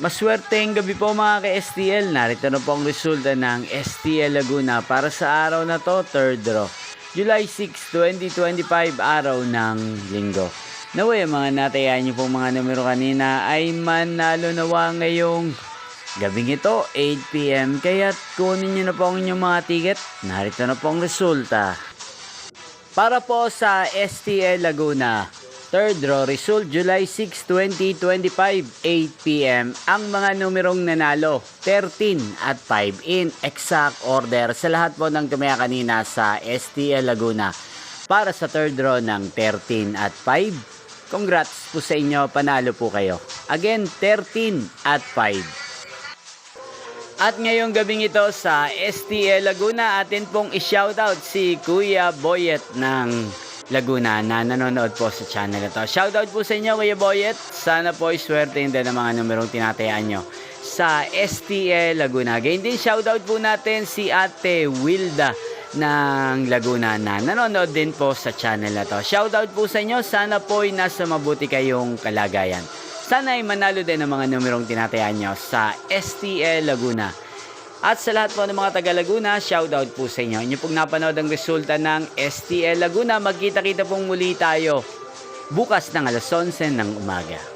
Maswerteng gabi po mga ka-STL. Narito na po ang resulta ng STL Laguna para sa araw na to, third draw. July 6, 2025, araw ng linggo. Naway, mga natayan niyo pong mga numero kanina ay manalo nawa ngayong gabing ito, 8 PM. Kaya't kunin niyo na po ang inyong mga ticket. Narito na po ang resulta. Para po sa STL Laguna, third draw result July 6, 2025, 8 PM. Ang mga numerong nanalo, 13 at 5 in exact order sa lahat po ng tumaya kanina sa STL Laguna. Para sa third draw ng 13 at 5, congrats po sa inyo, panalo po kayo. Again, 13 at 5. At ngayong gabing ito sa STL Laguna, atin pong i-shoutout si Kuya Boyet ng Laguna na nanonood po sa channel ito. Shoutout po sa inyo, Kuya Boyet. Sana po iswertein din ang mga numerong tinatayaan nyo sa STL Laguna. Ganyan din, shoutout po natin si Ate Wilda ng Laguna na nanonood din po sa channel na to. Shoutout po sa inyo. Sana po ay nasa mabuti kayong kalagayan. Sana ay manalo din ang mga numerong tinatayaan nyo sa STL Laguna. At sa lahat po ng mga taga Laguna, shoutout po sa inyo. Inyo pong napanood ang resulta ng STL Laguna. Magkita-kita pong muli tayo bukas ng alas 11 ng umaga.